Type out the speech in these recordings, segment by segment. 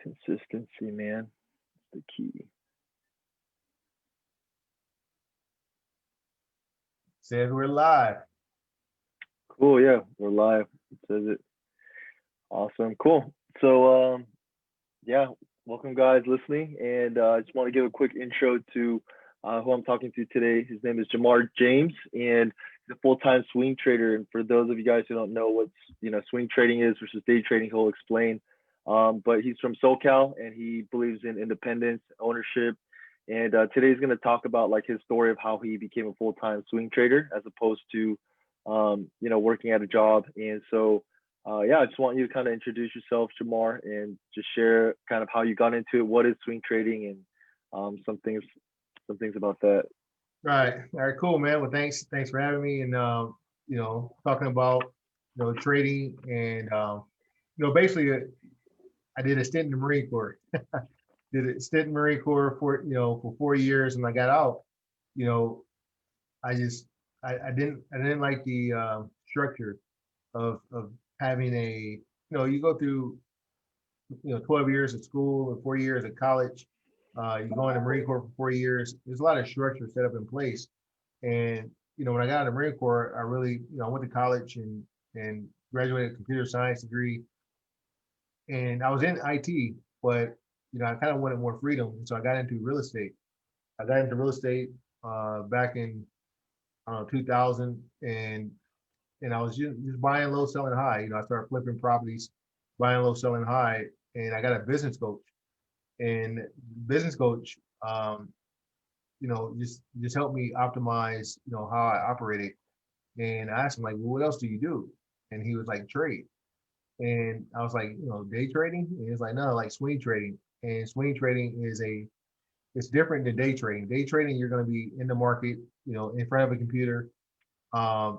Consistency, man. The key. Says we're live. Cool. Yeah, we're live. It says it. Awesome. Cool. So, yeah, welcome guys listening, and I just want to give a quick intro to who I'm talking to today. His name is Jamar James, and he's a full-time swing trader. And for those of you guys who don't know what swing trading is versus day trading, he'll explain. But he's from SoCal, and he believes in independence, ownership. And today he's going to talk about like his story of how he became a full-time swing trader as opposed to, working at a job. And so, yeah, I just want you to kind of introduce yourself, Jamar, and just share kind of how you got into it. What is swing trading, and some things about that. All right, cool, man. Well, thanks for having me, and talking about trading, and basically, I did a stint in the Marine Corps. Did a stint in the Marine Corps for 4 years, and I got out. You know, I just I didn't like the structure of having you go through 12 years at school and 4 years at college. You go in the Marine Corps for 4 years. There's a lot of structure set up in place. And, when I got in the Marine Corps, I really, I went to college and graduated a computer science degree. And I was in IT, but, I kind of wanted more freedom. And so I got into real estate. I got into real estate back in, I don't know, 2000. And I was just buying low, selling high. I started flipping properties, buying low, selling high. And I got a business coach. And business coach, just helped me optimize, how I operated. And I asked him like, well, what else do you do? And he was like, trade. And I was like, day trading? And he was like, no, like swing trading. And swing trading it's different than day trading. Day trading, you're going to be in the market, in front of a computer. And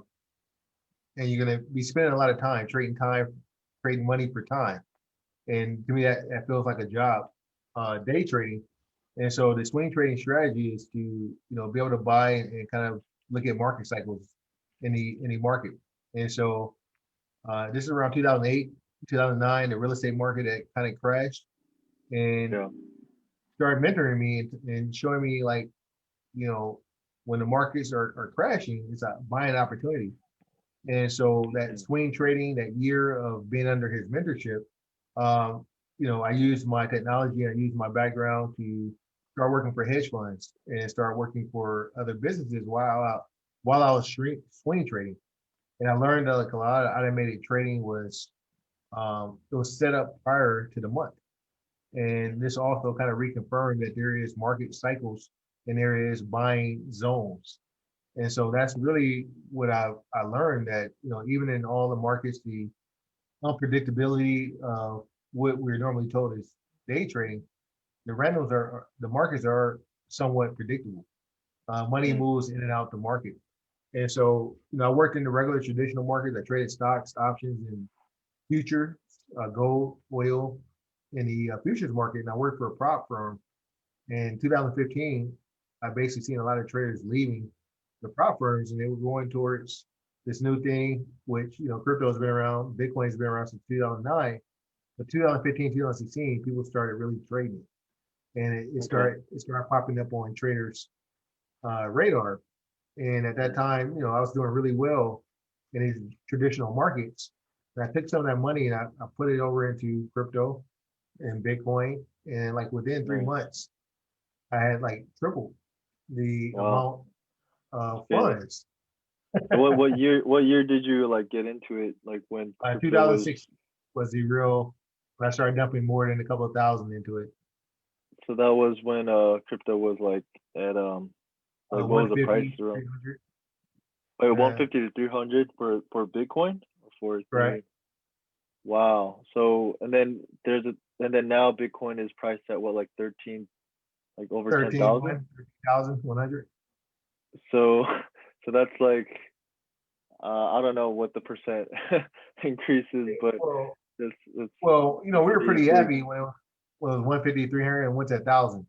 you're going to be spending a lot of time, trading money for time. And to me, that feels like a job. Day trading. And so the swing trading strategy is to, be able to buy and kind of look at market cycles in the market. And so this is around 2008, 2009, the real estate market that kind of crashed, and Yeah. started mentoring me and showing me like, when the markets are crashing, it's a buying opportunity. And so that swing trading, that year of being under his mentorship, I used my technology, I used my background to start working for hedge funds and start working for other businesses while I was swing trading. And I learned that like a lot of automated trading it was set up prior to the month. And this also kind of reconfirmed that there is market cycles and there is buying zones. And so that's really what I learned, that, even in all the markets, the unpredictability of what we're normally told is day trading, the markets are somewhat predictable. Money moves in and out the market. And so, I worked in the regular traditional market. I traded stocks, options, and futures, gold, oil, in the futures market. And I worked for a prop firm. In 2015, I basically seen a lot of traders leaving the prop firms, and they were going towards this new thing, which, crypto has been around, Bitcoin's been around since 2009. But 2015, 2016, people started really trading. And it started popping up on traders' radar. And at that time, I was doing really well in these traditional markets. And I took some of that money and I put it over into crypto and Bitcoin. And like within 3 months, I had like tripled the Wow. amount of Yeah. funds. What year did you like get into it? Like when crypto was 2006 was the real, when I started dumping more than a couple of thousand into it. so that was when crypto was like at like what was the price 150, around? 300. Like Uh, 150 to 300 for Bitcoin or for right. Ethereum? Wow. So and then now Bitcoin is priced at what, like 13, like over 13, 10,000? 13,100. So so that's like I don't know what the percent increase is, but Well, it's we it's were pretty pretty big. happy when it was 150, 300 and went to 1,000.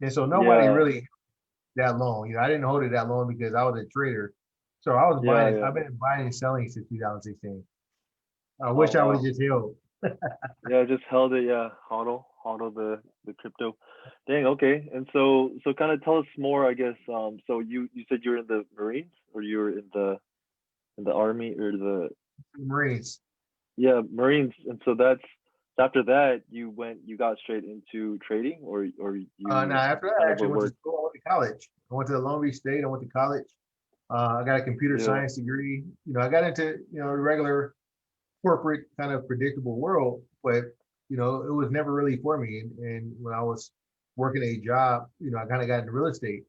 And so nobody Yeah. really that long. I didn't hold it that long because I was a trader. So I was Yeah, buying, yeah. I've been buying and selling since 2016. I Oh wish I would have wow. just held. Yeah, just held it. Yeah, hodl the crypto. Dang. Okay. And so kind of tell us more, I guess. So you said you were in the Marines, or you were in the Army, or the Marines. yeah, Marines. And so that's after that you got straight into trading, or Now you after that, kind I of actually were went to work. school. I went to college. I went to Long Beach State. I went to college. I got a computer Yeah. science degree. I got into the regular corporate kind of predictable world, but it was never really for me. And when I was working a job, I kind of got into real estate.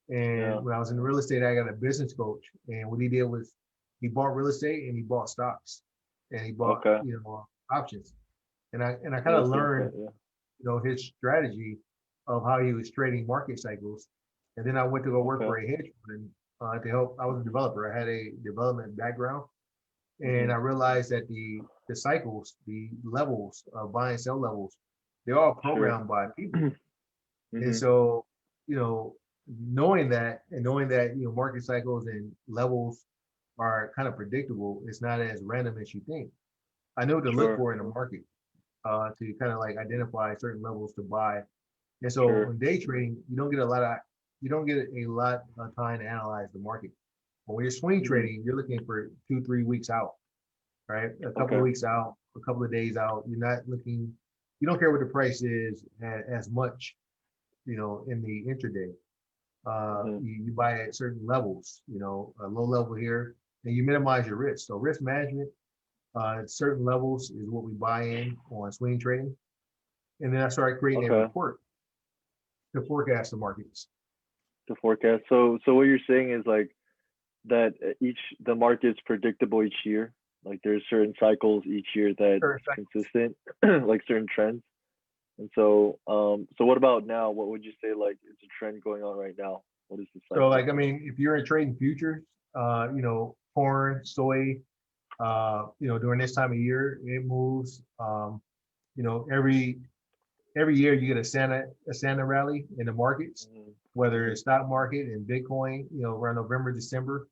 And Yeah. when I was in real estate, I got a business coach. And what he did was he bought real estate and he bought stocks and he bought, Okay. options. And I kind of Yeah. Okay. learned, Yeah. his strategy of how he was trading market cycles. And then I went to go work for Okay. a hedge fund to help. I was a developer. I had a development background, and Mhm. I realized that the cycles, the levels of buy and sell levels, they're all Sure. programmed by people. And Mhm. so, you know, knowing that and knowing that market cycles and levels are kind of predictable, it's not as random as you think. I know what to look Sure. for in the market to kind of like identify certain levels to buy. And so Sure. on day trading, you don't get a lot of time to analyze the market. But when you're swing Mhm. trading, you're looking for 2, 3 weeks out, right? A couple of Okay. weeks out, a couple of days out. You're not looking, you don't care what the price is as much, in the intraday. Mhm. You buy at certain levels, a low level here, and you minimize your risk. So risk management at certain levels is what we buy in on swing trading. And then I started creating a Okay. report to forecast the markets. To forecast. So what you're saying is like that each the market's predictable each year. Like there's certain cycles each year that's Sure. consistent, like certain trends. And so what about now? What would you say like is a trend going on right now? What is the So cycle? like, I mean, if you're in trading futures, corn, soy, during this time of year, it moves. You know, every every year you get a Santa rally in the markets, Mhm. whether Mhm. it's stock market and Bitcoin, around November, December,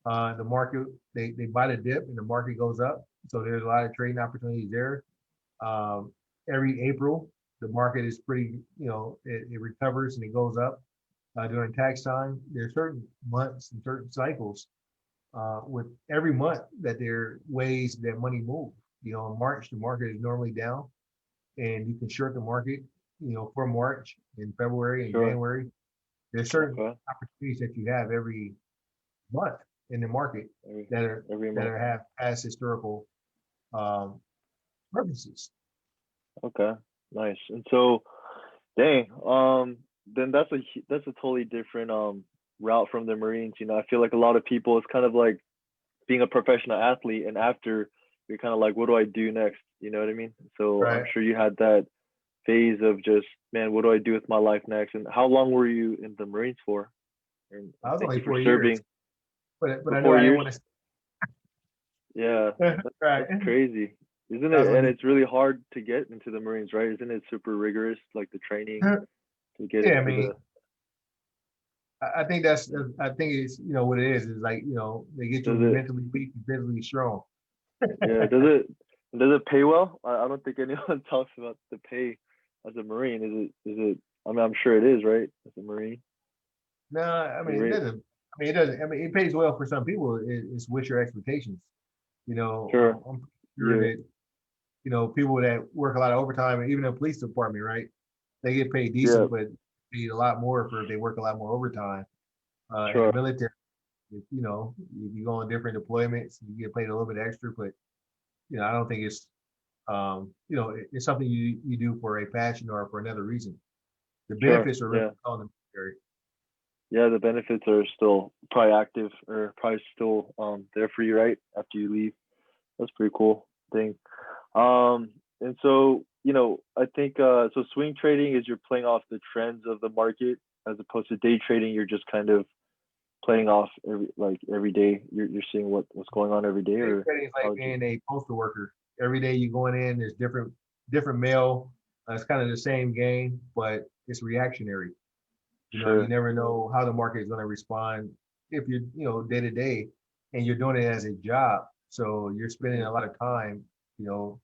the market, they buy the dip and the market goes up. So there's a lot of trading opportunities there. Um, every April, the market is pretty, it recovers and it goes up during tax time. There are certain months and certain cycles with every month that there are ways that money moves. In March, the market is normally down and you can short the market, for March and February and Sure. January. There's certain Okay. opportunities that you have every month in the market Every that are every that month. are have past historical um, purposes. Okay. Nice. And so, dang. Then that's a totally different route from the Marines. I feel like a lot of people it's kind of like being a professional athlete, and after you're kind of like, what do I do next? You know what I mean? So I'm Right. sure you had that phase of just, man, what do I do with my life next? And how long were you in the Marines for? I And was thank only you for 4 years, serving but for I knew four I didn't years. want to. Yeah, Right. that's crazy, isn't I was it? And only. it's really hard to get into the Marines, right? Isn't it super rigorous, like the training to get Yeah, I into mean, the? I think I think it's what it is like they get you Does it? mentally weak and physically strong. Yeah, does it pay well? I don't think anyone talks about the pay as a Marine. Is it? I mean, I'm sure it is, right? As a Marine, No, I the mean it rate. doesn't. I mean it doesn't. I mean it pays well for some people. It's with your expectations. Sure. I'm sure Yeah. that people that work a lot of overtime, and even the police department, right? They get paid Yeah. decent, but paid a lot more for if they work a lot more overtime. In the Sure. military, if you go on different deployments, you get paid a little bit extra, but I don't think it's it's something you do for a passion or for another reason. The Sure. benefits are really Yeah. on the military. Yeah. The benefits are still probably active or probably still there for you, right? After you leave. That's pretty cool thing. And so, I think so swing trading is you're playing off the trends of the market as opposed to day trading, you're just kind of playing off every day. You're seeing what's going on every day, Day or trading is how like would you? being a postal worker. Every day you going in, there's different mail. It's kind of the same game, but it's reactionary. You Sure. never know how the market is going to respond if you're, day to day and you're doing it as a job. So you're spending Hmm. a lot of time, you know,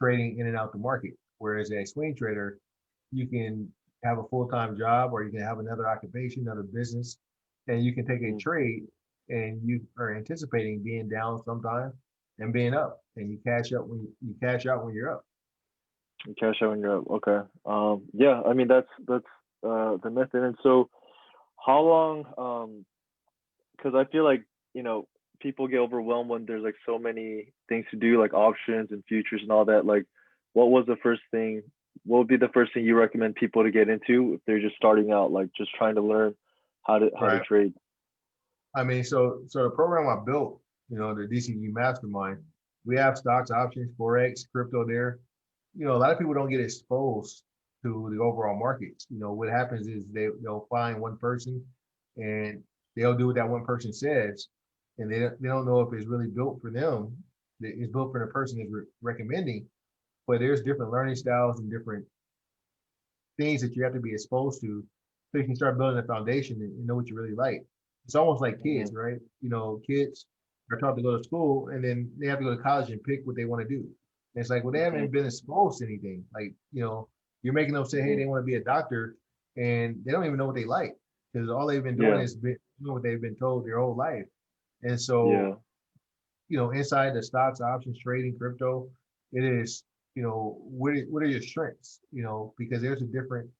trading in and out the market. Whereas a swing trader, you can have a full-time job or you can have another occupation, another business, and you can take a Mm. trade and you are anticipating being down sometime and being up, and you cash out when you cash out when you're up. You cash out when you're up. Okay. Yeah, I mean that's the method. And so how long because I feel like, you know, people get overwhelmed when there's like so many things to do, like options and futures and all that. Like, what was the first thing? What would be the first thing you recommend people to get into if they're just starting out, like just trying to learn how to Right. trade? I mean, so the program I built, the DCU Mastermind, we have stocks, options, forex, crypto there. A lot of people don't get exposed to the overall markets. What happens is they'll find one person and they'll do what that one person says, and they don't know if it's really built for them. It's built for the person that's recommending, but there's different learning styles and different things that you have to be exposed to so you can start building a foundation and know what you really like. It's almost like Hmm. kids, right? Kids are taught to go to school and then they have to go to college and pick what they want to do. And it's like, well, they Hmm. haven't been exposed to anything. Like, you're making them say, hey, Hmm. they want to be a doctor, and they don't even know what they like because all they've been doing Yeah. is doing what they've been told their whole life. And so, Yeah. inside the stocks, options, trading, crypto, it is, what are your strengths? Because there's a different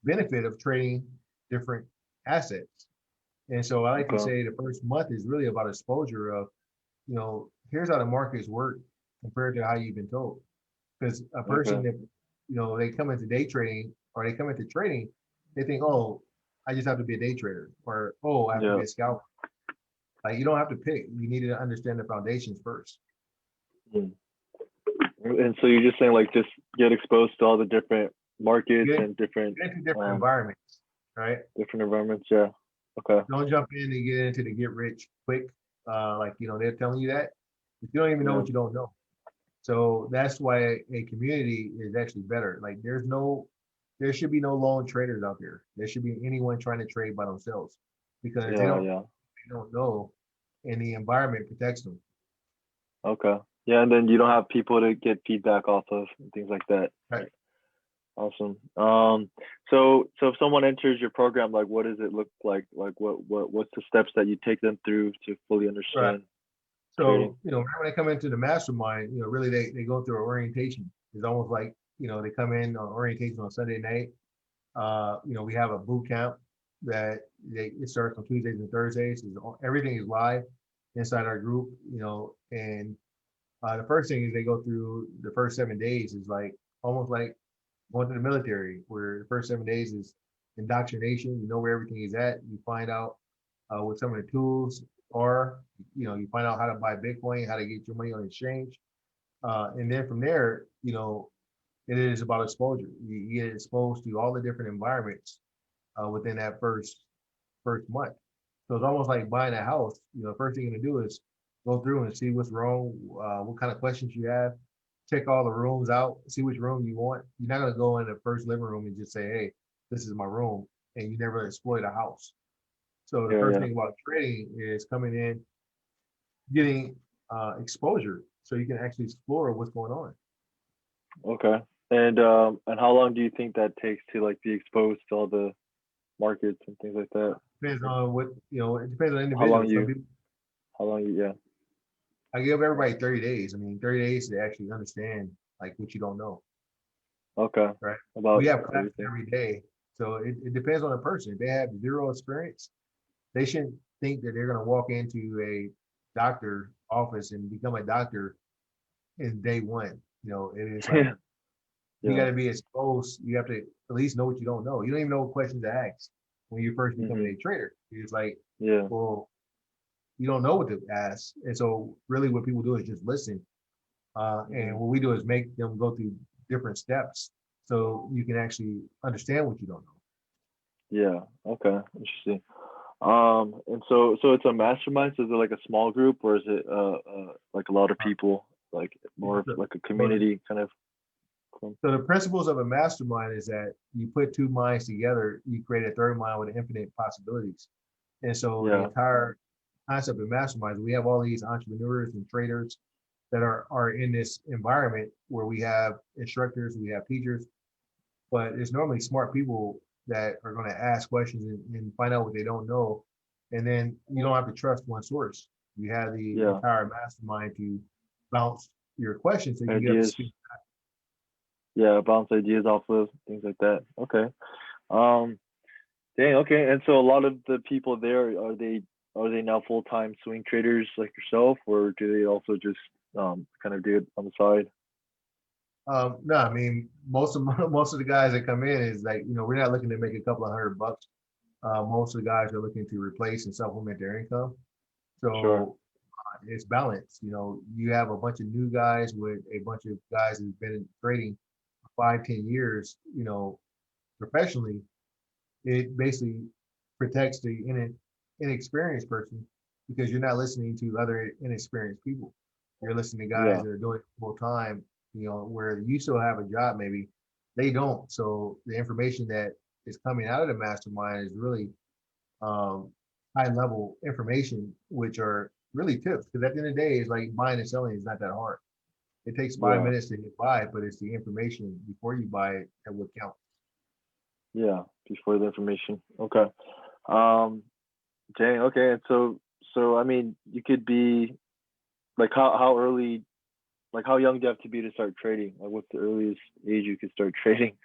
benefit of trading different assets. And so I like to Okay. say the first month is really about exposure of, here's how the markets work compared to how you've been told. Because a person Okay. that, they come into day trading or they come into trading, they think, oh, I just have to be a day trader, or, oh, I have to Yeah. be a scalper. Like, you don't have to pick. You need to understand the foundations first. Mm. And so you're just saying like just get exposed to all the different markets Get, and different get into different um environments, right? different environments. Yeah. Okay. Don't jump in and get into the get rich quick. Like, they're telling you that. If you don't even know Yeah. what you don't know. So that's why a community is actually better. Like, there should be no lone traders out there. There should be anyone trying to trade by themselves because they Yeah. don't Yeah. they don't know, and the environment protects them. Okay. Yeah, and then you don't have people to get feedback off of and things like that. Right. Right. Awesome. So if someone enters your program, like what does it look like? Like what's the steps that you take them through to fully Right. understand trading? So, when they come into the mastermind, really they go through an orientation. It's almost like, they come in on orientation on Sunday night. We have a boot camp that it starts on Tuesdays and Thursdays. Everything is live inside our group, and the first thing is they go through the first 7 days is like almost like going to the military, where the first 7 days is indoctrination. You know where everything is at. You find out what some of the tools are. You find out how to buy Bitcoin, how to get your money on exchange, and then from there, it is about exposure. You get exposed to all the different environments within that first month. So it's almost like buying a house. First thing you're gonna do is go through and see what's wrong, what kind of questions you have, check all the rooms out, see which room you want. You're not gonna go in the first living room and just say, "Hey, this is my room," and you never exploit a house. So the Yeah, first yeah. thing about trading is coming in, getting exposure, so you can actually explore what's going on. Okay. And how long do you think that takes to like be exposed to all the markets and things like that? Depends on what It depends on the How long individual. Some you people, how long you yeah. I give everybody 30 days. I mean, 30 days to actually understand like what you don't know. Okay. Right. We About have classes everything. every day. So it depends on the person. If they have zero experience, they shouldn't think that they're going to walk into a doctor office and become a doctor in day one. It is like you got Yeah. to be exposed. You have to at least know what you don't know. You don't even know what questions to ask when you first become Hmm. a trader. It's like, Yeah. well, you don't know what to ask. And so really what people do is just listen. And Hmm. what we do is make them go through different steps so you can actually understand what you don't know. Yeah. Okay. Interesting. And so it's a mastermind. So is it like a small group or is it like a lot of Uh, people, like more of so, like a so community kind of thing? so the principles of a mastermind is that you put two minds together, you create a third mind with infinite possibilities. And so the Yeah. entire concept of masterminds, we have all these entrepreneurs and traders that are in this environment where we have instructors, we have teachers, but it's normally smart people that are going to ask questions and find out what they don't know. And then you don't have to trust one source. You have the Yeah. entire mastermind to bounce your questions so you can get up to Ideas. speed. Yeah, bounce ideas off of things like that. Okay. Um, dang. Okay. And so a lot of the people there are they now full time swing traders like yourself, or do they also just kind of do it on the side? No, I mean most of the guys that come in is like, we're not looking to make a couple of $100. Most of the guys are looking to replace and supplement their income. Sure. So it's balanced. You have a bunch of new guys with a bunch of guys who've been in trading for 5, 10 years, professionally. It basically protects the inexperienced person because you're not listening to other inexperienced people. You're listening to guys Yeah. that are doing it full time, where you still have a job, maybe they don't. So the information that is coming out of the mastermind is really um, high level information, which are really tips. Because at the end of the day, it's like buying and selling is not that hard. It takes five Yeah. minutes to hit buy, but it's the information before you buy it that would count. Yeah. Before the information. Okay. Um, dang. Okay. And so I mean, you could be like how early, like how young do you have to be to start trading? Like what's the earliest age you could start trading?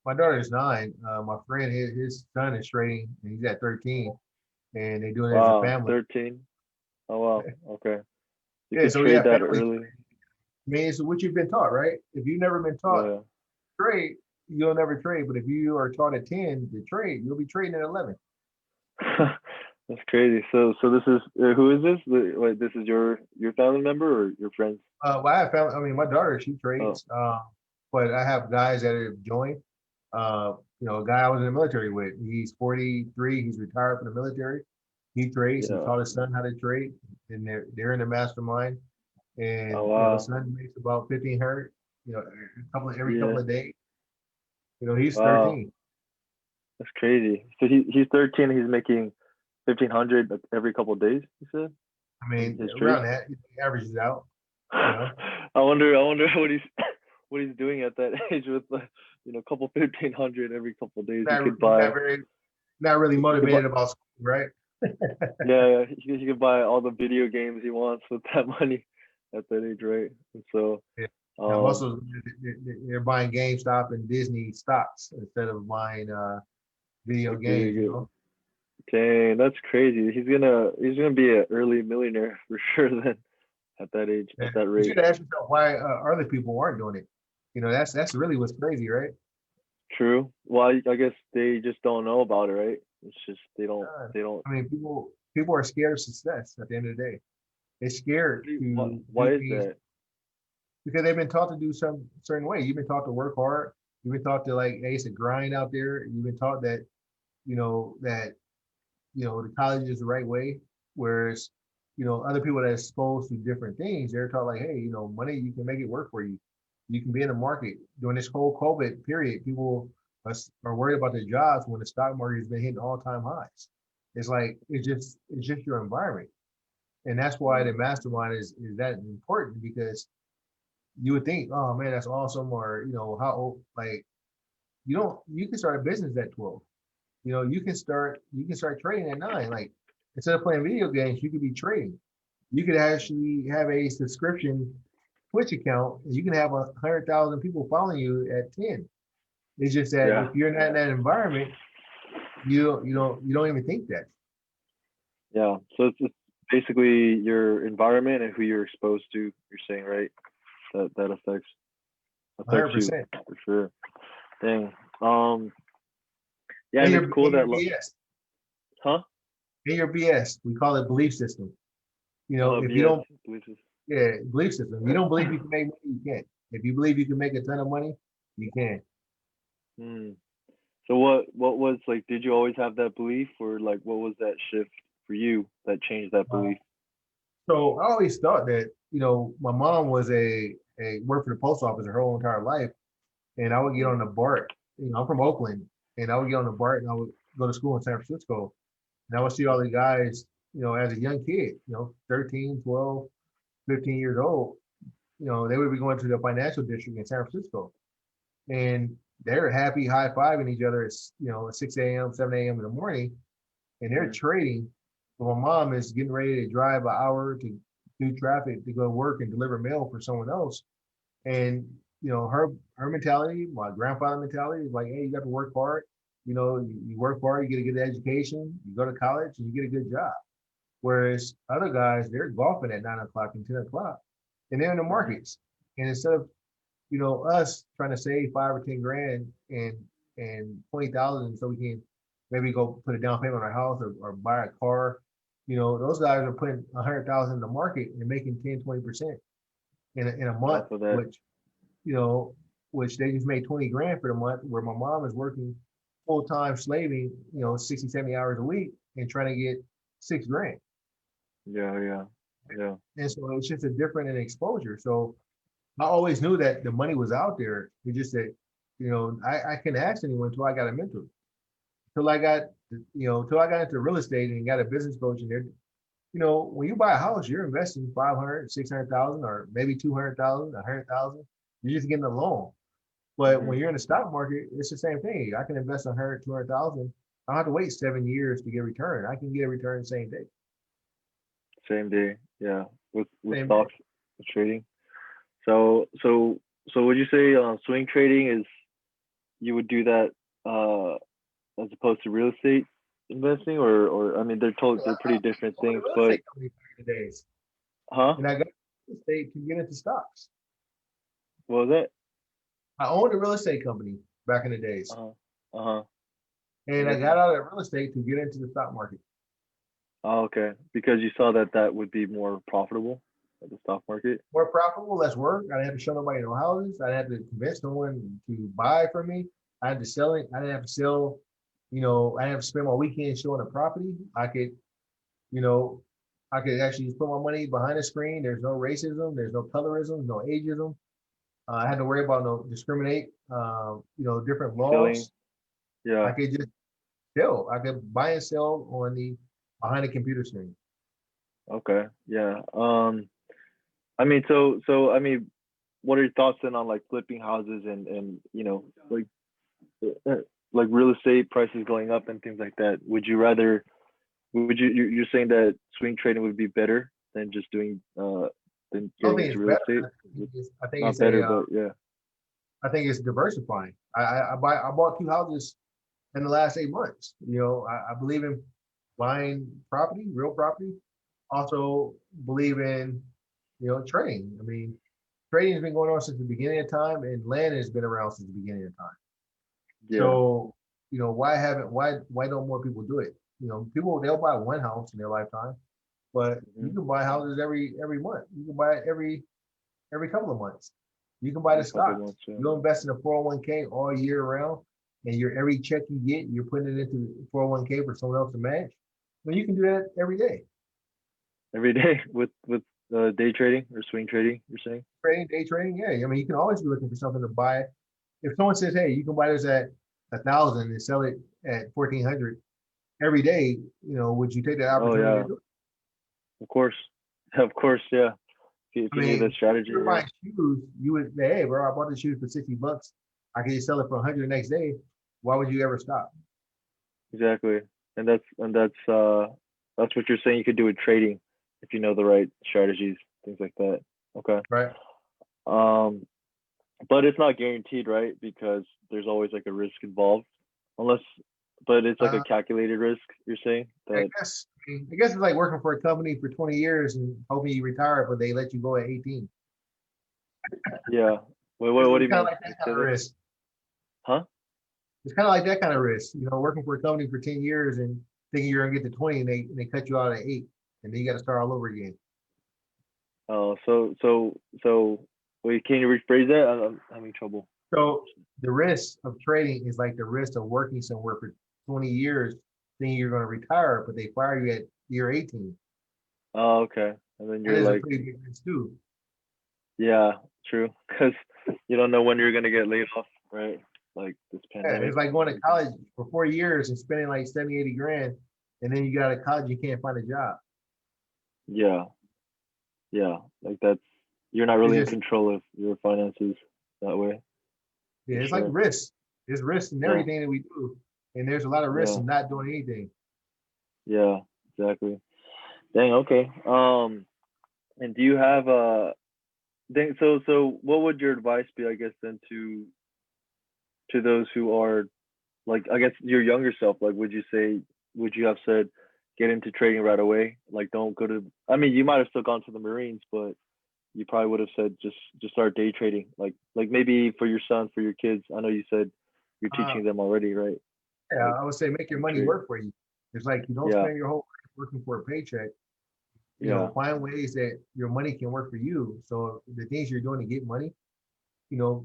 My daughter's 9. My friend, his son is trading, and he's at 13, and they're doing it as a Wow, family. 13. Oh wow. Okay. You Yeah, could so we trade have that families. early. I mean, it's what you've been taught, right? If you've never been taught Yeah. trade, you'll never trade. But if you are taught at 10 to trade, you'll be trading at 11. That's crazy. So this is who is this? Wait, this is your family member or your friends? Well, I have family. I mean, my daughter, she Oh, trades, but I have guys that have joined. A guy I was in the military with, he's 43. He's retired from the military. He trades. He yeah. taught his son how to trade, and they're in the mastermind. Oh And his wow. son makes about 1,500. Every couple Yeah. of days. He's Wow. 13. That's crazy. So he's 13. He's making 1,500 every couple of days. You said I in mean, his trade. around that, he averages out. You know, I wonder what he's what he's doing at that age with a couple 1,500 every couple of days. He not could not buy very, not really he could buy motivated about school, right? yeah, he could buy all the video games he wants with that money at that age, right? And so Yeah. Now, um also, they're buying GameStop and Disney stocks instead of buying video games. video game. Dang, that's crazy. He's gonna be an early millionaire for sure then at that age, And at that you rate. should ask yourself why other people aren't doing it. That's really what's crazy, right? True. Well, I guess they just don't know about it, right? It's just Uh, they don't I mean, people are scared of success at the end of the day. They're scared to why do is things that? because they've been taught to do some certain way. You've been taught to work hard. You've been taught to like, hey, it's a grind out there. You've been taught that, that the college is the right way. Whereas, other people that are exposed to different things, they're taught like, hey, money, you can make it work for you. You can be in the market. During this whole COVID period, people are worried about their jobs when the stock market has been hitting all-time highs. It's like it's just your environment. And that's why the Mm, mastermind is that important because you would think, oh man, that's awesome, or how old, like you can start a business at 12. You can start trading at 9. Like instead of playing video games, you could be trading. You could actually have a subscription Twitch account, and you can have 100,000 people following you at 10. It's just that yeah, if you're not in that environment, you don't even think that. yeah. So it's basically your environment and who you're exposed to. You're saying, right? That affects you 100%. for sure. Dang. Um. Yeah, And and your it's cool and your that BS. huh? And your BS. We call it belief system. If you BS. don't, Beliefs. yeah, belief system. If you don't believe you can make money, you can't. If you believe you can make a ton of money, you can. Hmm. So what was like? Did you always have that belief, or like what was that shift for you that changed that Uh, belief? so I always thought that, my mom was a worked for the post office her whole entire life, and I would get Mm, on the BART. I'm from Oakland, and I would get on the BART and I would go to school in San Francisco, and I would see all the guys, as a young kid, 13, 12, 15 years old. they would be going to the financial district in San Francisco, and they're happy high fiving each other at 6 a.m., 7 a.m. in the morning, and they're Mhm. trading. But my mom is getting ready to drive an hour to do traffic to go to work and deliver mail for someone else. And her mentality, my grandfather mentality is like, hey, you got to work hard. You work hard, you get a good education, you go to college, and you get a good job. Whereas other guys, they're golfing at 9 o'clock and 10 o'clock, and they're in the Mhm. markets. And instead of us trying to save 5 or 10 grand and 20,000 so we can maybe go put a down payment on our house or buy a car, those guys are putting 100,000 in the market and making 10, 20% in a month, Off of that. you know, which they just made 20 grand for the month, where my mom is working full time slaving, 60, 70 hours a week and trying to get 6 grand. Yeah, yeah, yeah. And so it's just a different in exposure. So I always knew that the money was out there. It's just that, I couldn't ask anyone until I got a mentor. Till I got into real estate and got a business coach. And when you buy a house, you're investing 500, 600,000, or maybe 200,000, 100,000. You're just getting a loan. But Hmm. when you're in the stock market, it's the same thing. I can invest 100, 200,000. I don't have to wait 7 years to get a return. I can get a return the same day. Same day. Yeah, with Same day. stocks with trading. So would you say swing trading is you would do that uh as opposed to real estate investing, or I mean they're pretty different I owned a things, real but estate company back in the days, huh? and I got real estate to get into stocks. What was that? I owned a real estate company back in the Uh days, huh. Uh huh. and I got Interesting. out of real estate to get into the stock market. Oh, okay. Because you saw that that would be more profitable at the stock market. More profitable, less work. I didn't have to show nobody no houses. I didn't have to convince no one to buy from me. I had to sell it. I didn't have to sell. I didn't have to spend my weekend showing a property. You know, I could actually just put my money behind the screen. There's no racism. There's no colorism. No ageism. I had to worry about no discriminate. Different Selling. laws. I Yeah. could just sell. I could buy and sell on the behind the computer screen. Okay. Yeah. I mean, I mean, what are your thoughts then on like flipping houses and uh, like real estate prices going up and things like that? Would you rather? Would you're saying that swing trading would be better than just doing than I don't getting think into it's real better. estate? I think Not it's better, but yeah. I think it's diversifying. I bought 2 houses in the last 8 months. I believe in buying property, real property. Also believe in trading. I mean, trading has been going on since the beginning of time, and land has been around since the beginning of time. Yeah. So why don't more people do it? People, they'll buy one house in their lifetime, but you Hmm. can buy houses every month. You can buy it every couple of months. You can buy the Every couple stocks. months. Yeah. You'll invest in a 401k all year round, and your every check you get, you're putting it into 401k for someone else to match. Well, you can do that every day. Every day with day trading or swing trading. You're saying? Trading, day trading, yeah. I mean, you can always be looking for something to buy. If someone says, "Hey, you can buy this at 1,000 and sell it at 1,400 every day," would you take that Oh opportunity to yeah. do it? Of course. Of course. Yeah. If I you knew mean, that if strategy, you're yeah. buying shoes, you would say, "Hey, bro, I bought the shoes for $60. I can just sell it for 100 the next day. Why would you ever stop?" Exactly. That's what you're saying you could do with trading if you know the right strategies, things like that. Okay. Right? Um, but it's not guaranteed, right? Because there's always like a risk involved. Unless but it's like a Uh, calculated risk, you're saying? I That guess I guess it's like working for a company for 20 years and hoping you retire, but they let you go at 18. yeah. Wait, It's, what do it's you kind of mean? like that kind Say of that? risk. Huh? It's kind of like that kind of risk, working for a company for 10 years and thinking you're gonna get to 20 and they cut you out at 8 and then you got to start all over again. Oh, wait, can you rephrase that? I'm having trouble. So the risk of trading is like the risk of working somewhere for 20 years, thinking you're going to retire, but they fire you at year 18. Oh, okay. And then That you're is a like, pretty big risk too. yeah, true. Because you don't know when you're gonna get laid off, right? Like this Yeah, it's pandemic like and going to everything. college for 4 years and spending like 70, 80 grand, and then you got out of college, you can't find a job. Yeah, yeah. Like you're not It's really in just, control of your finances that way, yeah, for it's like sure. risk. There's risk in Yeah, everything that we do. And there's a lot of risk yeah, in not doing anything. yeah, exactly. Dang, okay. And do you have dang, so what would your advice be, I guess, then to those who are like, I guess your younger self, like would you have said get into trading right away? Like don't go to, I mean, you might have still gone to the Marines, but you probably would have said just start day trading. Like maybe for your son, for your kids. I know you said you're Uh, teaching them already, right? yeah, Like I would say make your to money trade. work for you. It's like you don't Yeah, spend your whole life working for a paycheck. yeah, Find ways that your money can work for you. So the things you're doing to get money,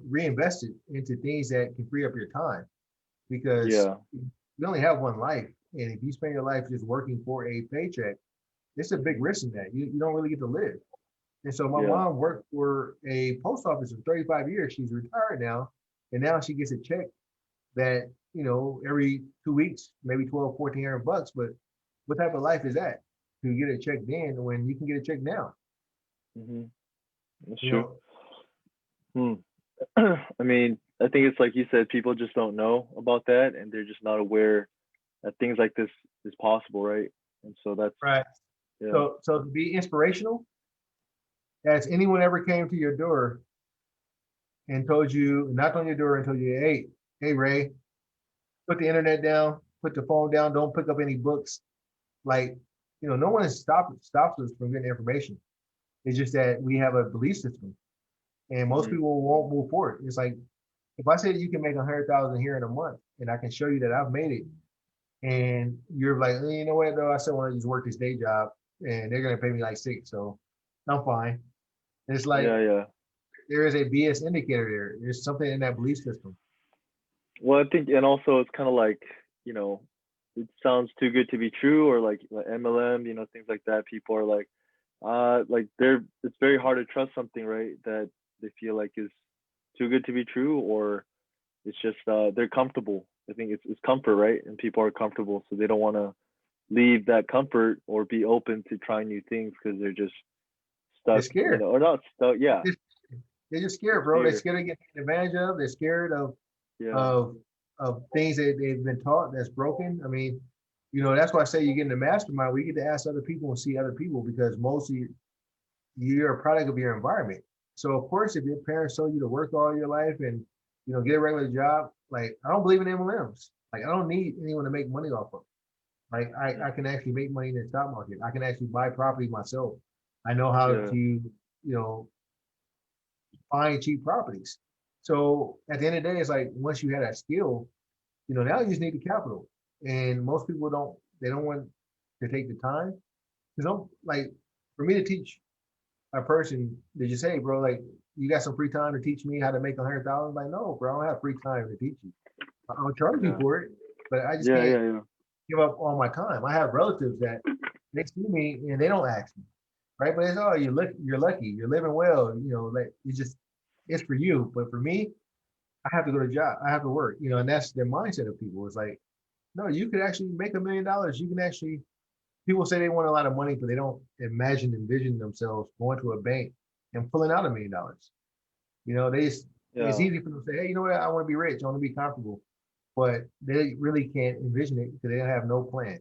reinvest it into things that can free up your time because yeah, you only have one life. And if you spend your life just working for a paycheck, it's a big hmm, risk in that. You don't really get to live. And so my yeah, mom worked for a post office for 35 years. She's retired now. And now she gets a check that, every 2 weeks, maybe 12, 1,400 bucks. But what type of life is that? To get a check then when you can get a check now? hmm, that's You true. know, Hmm. I mean, I think it's like you said, people just don't know about that, and they're just not aware that things like this is possible, right? And so that's right. yeah, So to be inspirational, has anyone ever came to your door and told you, knocked on your door and told you, hey, Ray, put the internet down, put the phone down, don't pick up any books. Like, no one has stops us from getting information. It's just that we have a belief system, and most hmm, people won't move forward. It's like if I say that you can make 100,000 here in a month, and I can show you that I've made it, and you're like, you know what, though, I still want to just work this day job, and they're gonna pay me like six, so I'm fine. And it's like yeah, yeah. there is a BS indicator there. There's something in that belief system. Well, I think, and also it's kind of like, you know, it sounds too good to be true, or like MLM, things like that. People are like it's very hard to trust something, right? That they feel like is too good to be true, or it's just they're comfortable. I think it's comfort, right? And people are comfortable, so they don't want to leave that comfort or be open to trying new things because they're just They're stuck, scared. or not stuck. Yeah, They're, they're just they're scared, bro. They're scared. scared of getting taken advantage of. They're scared Yeah, of of things that they've been taught that's broken. I mean, that's why I say you get in the mastermind. We get to ask other people and see other people because mostly you're a product of your environment. So of course, if your parents told you to work all your life and get a regular job, like I don't believe in MLMs. Like I don't need anyone to make money off of. Like I hmm, can actually make money in the stock market. I can actually buy property myself. I know how yeah, to find cheap properties. So at the end of the day, it's like once you have that skill, now you just need the capital. And most people they don't want to take the time. Because I'm like, for me to teach a person, they just say, bro, like, you got some free time to teach me how to make 100,000? Like, no, bro, I don't have free time to teach you. I'll charge you yeah, for it, but I just yeah, can't yeah, yeah. give up all my time. I have relatives that they see me and they don't ask me, right? But it's, oh, you're lucky, you're living well, like it's for you. But for me, I have to go to job, I have to work, and that's their mindset of people. It's like, no, you could actually make $1 million. You can actually, people say they want a lot of money, but they don't envision themselves going to a bank and pulling out $1 million. It's Yeah. easy for them to say, hey, you know what? I want to be rich. I want to be comfortable, but they really can't envision it because they have no plan.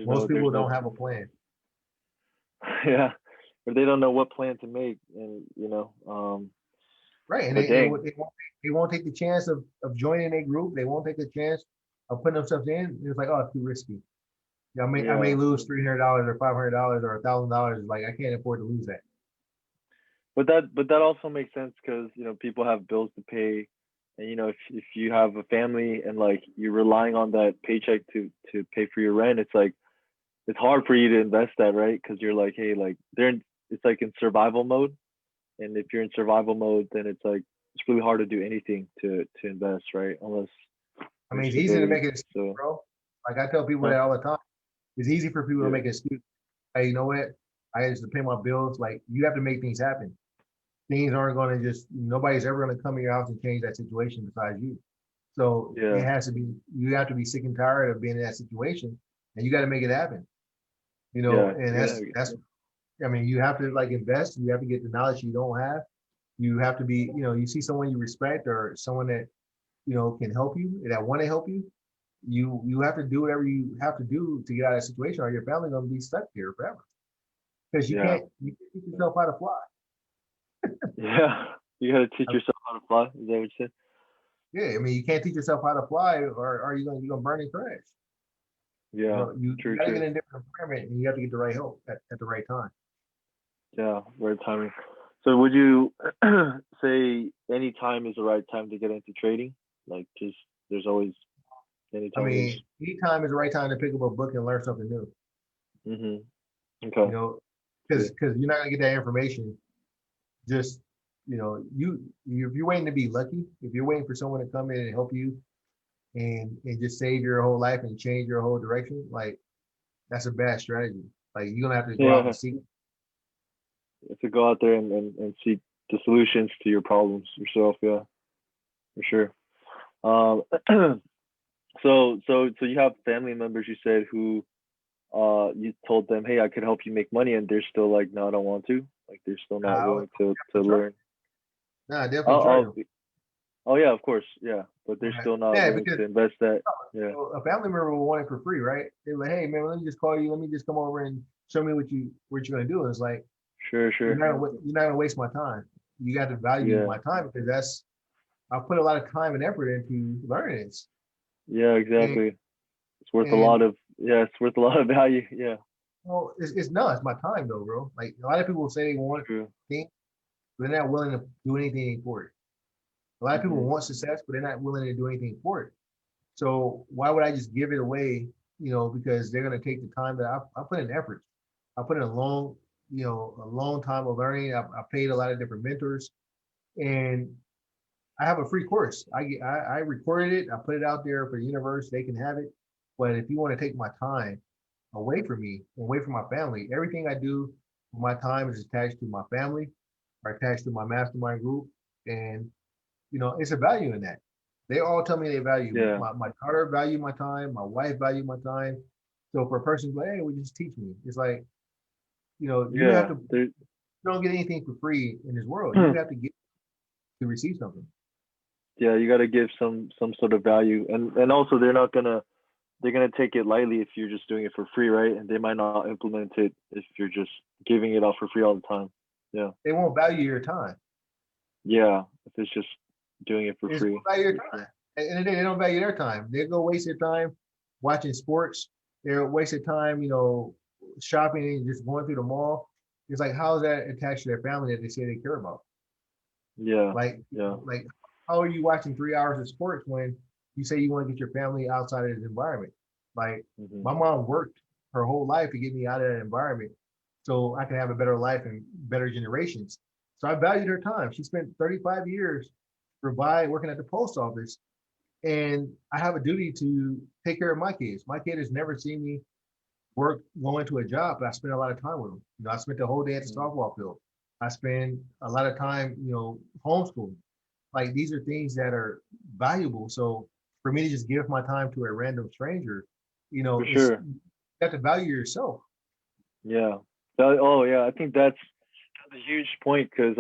Most There's people no don't have a plan, yeah, or they don't know what plan to make, and right? And but dang, they won't take the chance of joining a group. They won't take the chance of putting themselves in. It's like, oh, it's too risky. Yeah, I may yeah. lose $300 or $500 or $1,000. Like I can't afford to lose that. But that also makes sense because people have bills to pay, and if you have a family and like you're relying on that paycheck to pay for your rent, it's like it's hard for you to invest that, right? Because you're like, hey, like it's like in survival mode, and if you're in survival mode, then it's like it's really hard to do anything to invest, right? Unless I there's mean, it's easy to make stability. an excuse, So, bro. Like I tell people huh? that all the time. It's easy for people to Yeah, make an excuse. Hey, you know what? I have to pay my bills. Like you have to make things happen. Things aren't going to just, nobody's ever going to come in your house and change that situation besides you. So it yeah, has to be, you have to be sick and tired of being in that situation and you got to make it happen, yeah, and yeah, that's I mean, you have to like invest. You have to get the knowledge you don't have. You have to be, you see someone you respect or someone that, can help you, that want to help you. You have to do whatever you have to do to get out of that situation, or your family gonna be stuck here forever. Because Yeah. you can't teach yourself how to fly. Yeah. You got to teach I yourself how to fly. Is that what you said? Yeah, I mean, you can't teach yourself how to fly, or are you gonna burn and crash? Yeah. You True. got to True. get in a different environment, and you have to get the right help at the right time. Yeah. Right timing. So would you say any time is the right time to get into trading? Like, just there's always I anytime is. mean, anytime is the right time to pick up a book and learn something new. Mhm. You Okay. know, Yeah. because you're not gonna get that information just if you're waiting to be lucky, if you're waiting for someone to come in and help you and just save your whole life and change your whole direction, like that's a bad strategy. Like you're gonna have to go out and Yeah. seek. You have to go out there and seek the solutions to your problems yourself. Yeah, for sure. Um. So you have family members, you said, who you told them, hey, I could help you make money, and they're still like, no, I don't want to. Like they're still not I would willing to definitely charge. learn. Nah, I definitely charge Oh, them. oh, oh yeah, of course, yeah, but they're Right. still not Yeah, willing because to invest that. Yeah, a family member will want it for free, right? They're like, hey man, let me just call you. Let me just come over and show me what you're gonna do. And it's like sure, sure. you're not gonna waste my time. You got to value Yeah, my time because I put a lot of time and effort into learning this. yeah, And exactly. It's worth a lot and of it's worth a lot of value. Yeah, well, it's no, it's my time though, bro. Like a lot of people say they want true. things, but they're not willing to do anything for it. A lot of people Mhm. want success, but they're not willing to do anything for it. So why would I just give it away? Because they're gonna take the time that I put in effort. I put in a long time of learning. I paid a lot of different mentors, and I have a free course. I recorded it. I put it out there for the universe. They can have it. But if you want to take my time away from me, away from my family, everything I do, my time is attached to my family, or attached to my mastermind group, and it's a value in that. They all tell me they value Yeah, my daughter value my time, my wife value my time. So for a person like, hey, will you just teach me? It's like, you have yeah. to you There, don't get anything for free in this world. You have to get to receive something. yeah, you got to give some sort of value, and also they're gonna take it lightly if you're just doing it for free, right? And they might not implement it if you're just giving it out for free all the time. Yeah, They won't value your time. yeah. If it's just doing it for They just free, won't value your for time. sure. At the end of the day, they don't value their time. They go waste their time watching sports. They're wasting time, shopping and just going through the mall. It's like, how is that attached to their family that they say they care about? Yeah, Like, yeah. like, how are you watching 3 hours of sports when you say you want to get your family outside of this environment? Like, Hmm. my mom worked her whole life to get me out of that environment so I can have a better life and better generations. So I valued her time. She spent 35 years provide working at the post office, and I have a duty to take care of my kids. My kid has never seen me work, go into a job, but I spend a lot of time with them. I spent the whole day at the Hmm. softball field. I spend a lot of time, homeschooling. Like these are things that are valuable. So for me to just give my time to a random stranger, For it's sure. you have to value yourself. Yeah. Oh yeah, I think that's a huge point because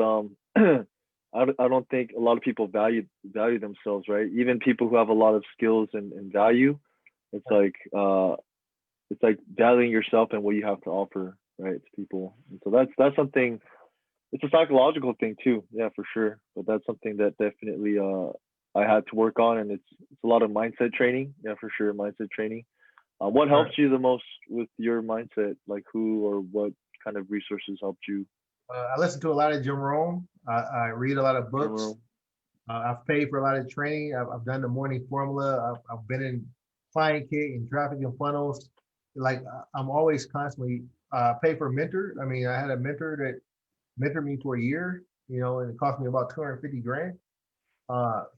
I don't think a lot of people value themselves, right? Even people who have a lot of skills and value, it's like it's like valuing yourself and what you have to offer, right, to people. And so that's something. It's a psychological thing too, yeah, for sure. But that's something that definitely I had to work on, and it's a lot of mindset training, yeah, for sure, mindset training. What Right. helped you the most with your mindset? Like who or what kind of resources helped you? I listen to a lot of Jim Rohn. I read a lot of books. General. I've paid for a lot of training. I've done the morning formula. I've been in client kit and traffic and funnels. Like I'm always constantly pay for a mentor. I mean, I had a mentor that mentored me for a year, and it cost me about 250 grand.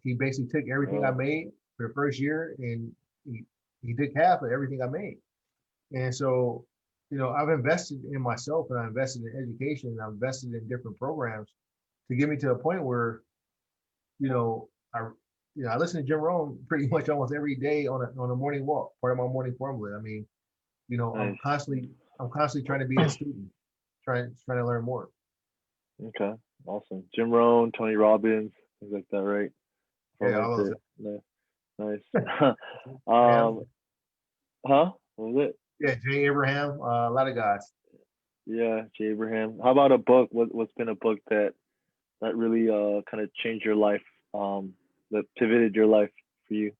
He basically took everything I Oh, made for the first year and he, he took half of everything I made. And so, I've invested in myself and I invested in education and I invested in different programs to get me to a point where, you know, I, I listen to Jim Rohn pretty much almost every day on a morning walk, part of my morning formula. I mean, nice. I'm constantly trying to be a student, trying to learn more. Okay. Awesome. Jim Rohn, Tony Robbins, things like that, right? All Yeah, right all those. there. Nice. Abraham. um, huh? What was it? Yeah, Jay Abraham. A lot of guys. Yeah, Jay Abraham. How about a book? What's been a book that really kind of changed your life? That pivoted your life for you?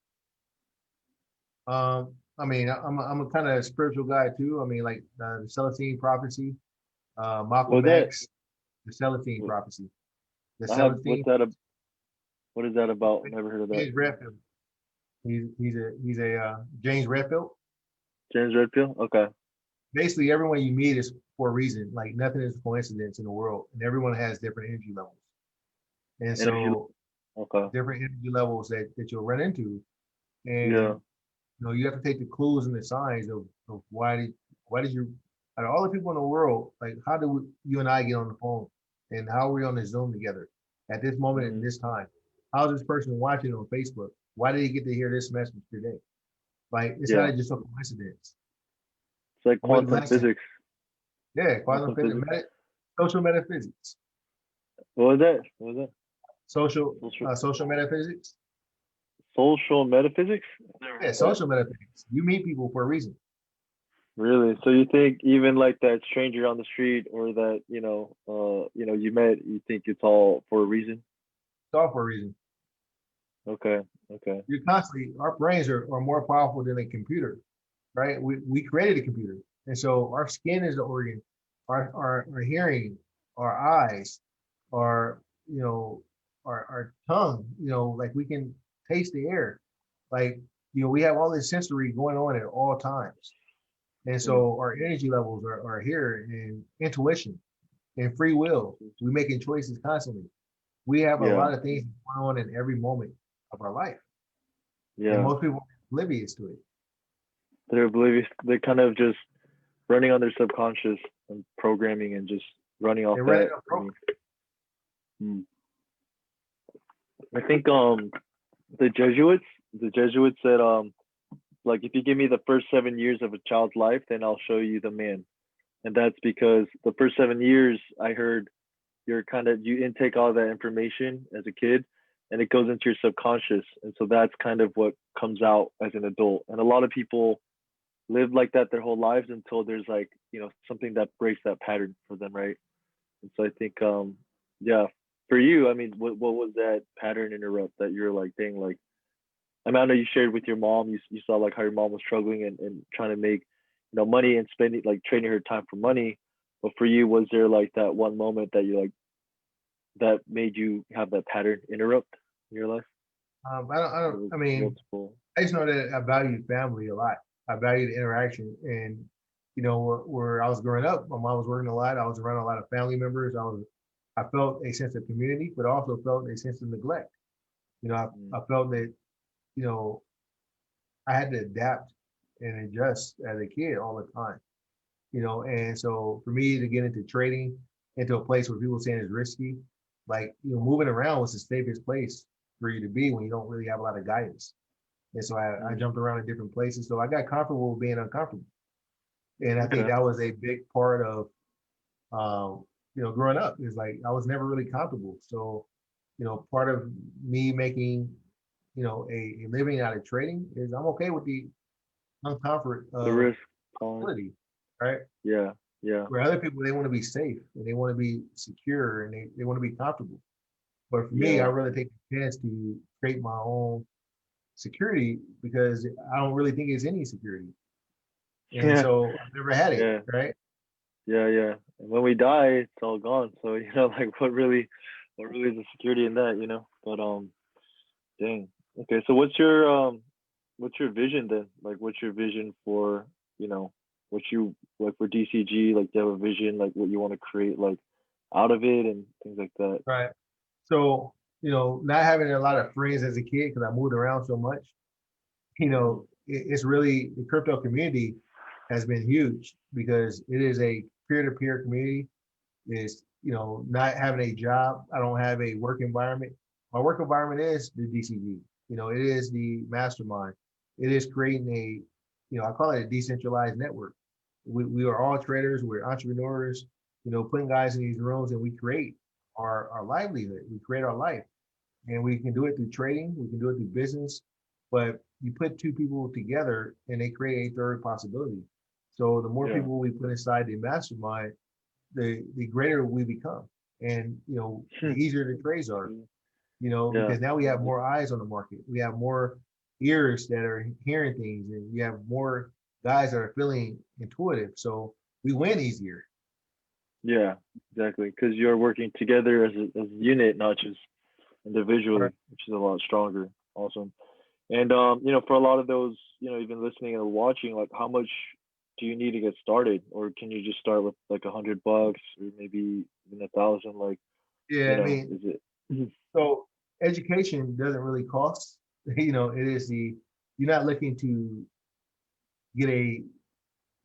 I mean, I'm a kind of spiritual guy too. I mean, like the Celestine Prophecy, Was Malcolm that? X, the Celestine Prophecy, the I have. Celestine. What is that about? Never heard of that. James Redfield. He's a James Redfield. James Redfield. Okay. Basically, everyone you meet is for a reason. Like nothing is a coincidence in the world, and everyone has different energy levels. And Energy. so, Okay. different energy levels that you'll run into, and Yeah. you have to take the clues and the signs of why did you out of all the people in the world, like how do you and I get on the phone, and how are we on the Zoom together at this moment Hmm. and this time? How's this person watching on Facebook? Why did he get to hear this message today? Like it's Yeah. not just a coincidence. It's like What quantum lesson? physics. Yeah, quantum Quantum physics, physics. social metaphysics, What was that? What was that? social Social. social metaphysics. Social metaphysics. Never Yeah, heard that. social metaphysics. You meet people for a reason. Really? So you think even like that stranger on the street or that you met, you think it's all for a reason? It's all for a reason. Okay. Okay. You're constantly, our brains are more powerful than a computer, right? We created a computer. And so our skin is the organ, our hearing, our eyes, our, our tongue, like we can taste the air. Like, we have all this sensory going on at all times. And Hmm. so our energy levels are here and intuition and free will. We're making choices constantly. We have a Yeah. lot of things going on in every moment of our life. And Yeah. most people are oblivious to it. They're oblivious. They're kind of just running on their subconscious and programming and just running off They're running that. a I program. mean, hmm. I think the Jesuits said like if you give me the first 7 years of a child's life, then I'll show you the man. And that's because the first 7 years I heard you intake all that information as a kid and it goes into your subconscious. And so that's kind of what comes out as an adult. And a lot of people live like that their whole lives until there's like, something that breaks that pattern for them, right? And so I think yeah, for you, I mean, what was that pattern interrupt that you're like dang like I mean, I know you shared with your mom, you saw like how your mom was struggling and trying to make, money and spending like trading her time for money. But for you, was there like that one moment that you like that made you have that pattern interrupt in your life? Or was I it mean, multiple? I just know that I value family a lot. I value the interaction. And, where I was growing up, my mom was working a lot. I was around a lot of family members. I felt a sense of community, but also felt a sense of neglect. Mm, I felt that, you know, I had to adapt and adjust as a kid all the time, and so for me to get into trading into a place where people saying it's risky, like, moving around was the safest place for you to be when you don't really have a lot of guidance. And so I mm, jumped around in different places. So I got comfortable with being uncomfortable. And I think okay. that was a big part of, growing up is like, I was never really comfortable. So, part of me making, a living out of trading is I'm okay with the uncomfort The of risk tolerance. ability, right? Yeah, yeah, Where other people, they want to be safe and they want to be secure and they want to be comfortable. But for me, I yeah, really take the chance to create my own security because I don't really think it's any security. And yeah, so I've never had it, yeah, right? yeah. And when we die, it's all gone. So like what really is the security in that? But dang. Okay, so what's your vision then? Like, what's your vision for you know what you like for DCG? Like, do you have a vision like what you want to create like out of it and things like that? Right. So, not having a lot of friends as a kid because I moved around so much, Hmm. it's really the crypto community has been huge because it is a peer-to-peer community. Is, not having a job. I don't have a work environment. My work environment is the DCG. It is the mastermind. It is creating I call it a decentralized network. We are all traders. We're entrepreneurs. putting guys in these rooms, and we create our livelihood. We create our life, and we can do it through trading. We can do it through business, but you put two people together, and they create a third possibility. So the more Yeah. people we put inside the mastermind, the greater we become, and the easier the trades are. Yeah. Because now we have more eyes on the market. We have more ears that are hearing things, and we have more guys that are feeling intuitive. So we win easier. Yeah. Exactly. Because you're working together as a unit, not just individually, Right. which is a lot stronger. Awesome. And for a lot of those, even listening or watching, like how much do you need to get started, or can you just start with like $100 or maybe even 1,000? Like, Yeah, I mean, is it? so education doesn't really cost. It is you're not looking to get a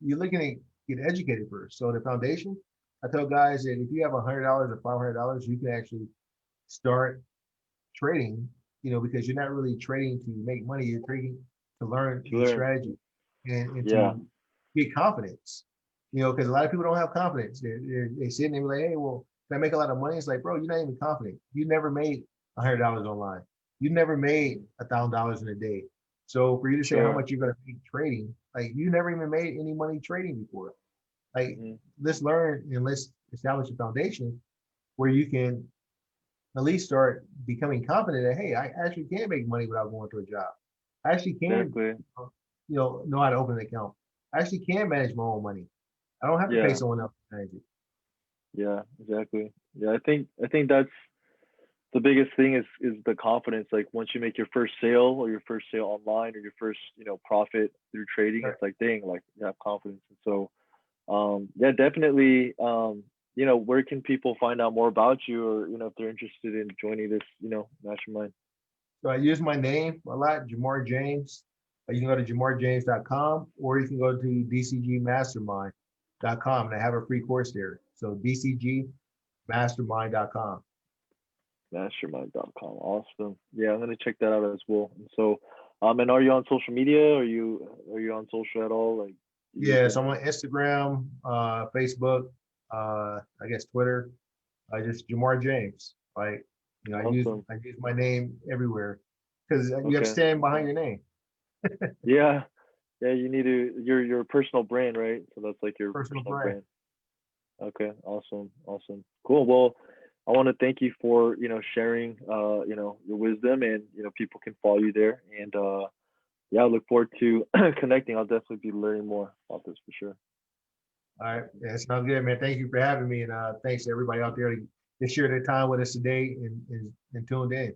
you're looking to get educated first. So the foundation, I tell guys that if you have $100 or $500, you can actually start trading, because you're not really trading to make money. You're trading to learn To a learn? strategy and Yeah. to get confidence. Because a lot of people don't have confidence. They sit and they be like, hey, well, can I make a lot of money? It's like, bro, you're not even confident. You never made $100 online. You never made $1,000 in a day. So for you to say how Sure. much you're going to make trading, like you never even made any money trading before. Like, Hmm. let's learn and let's establish a foundation where you can at least start becoming confident that, hey, I actually can make money without going to a job. I actually can, Exactly. know how to open an account. I actually can manage my own money. I don't have to pay Yeah. someone else to manage it. Yeah. Exactly. Yeah. I think that's the biggest thing is the confidence. Like once you make your first sale or your first sale online or your first profit through trading, Right. it's like dang, like you have confidence. And so yeah, definitely. Where can people find out more about you, or if they're interested in joining this mastermind? So I use my name a lot, Jamar James. You can go to jamarjames.com, or you can go to dcgmastermind.com, and I have a free course there. So dcgmastermind.com. Mastermind.com. Awesome. Yeah, I'm gonna check that out as well. And so, and are you on social media? Are you on social at all? Like you use Yeah, so them? I'm on Instagram, Facebook, I guess Twitter. I just Jamar James. Like, I use Awesome. I use my name everywhere because you have to Okay. stand behind your name, Yeah. Yeah. You need to your personal brand, right? So that's like your personal personal brand. brand. Okay. Awesome. Awesome. Cool. Well, I want to thank you for sharing your wisdom, and people can follow you there. And yeah, I look forward to connecting. I'll definitely be learning more about this for sure. All right, that sounds good, man. Thank you for having me, and thanks to everybody out there to share their time with us today and tuned in.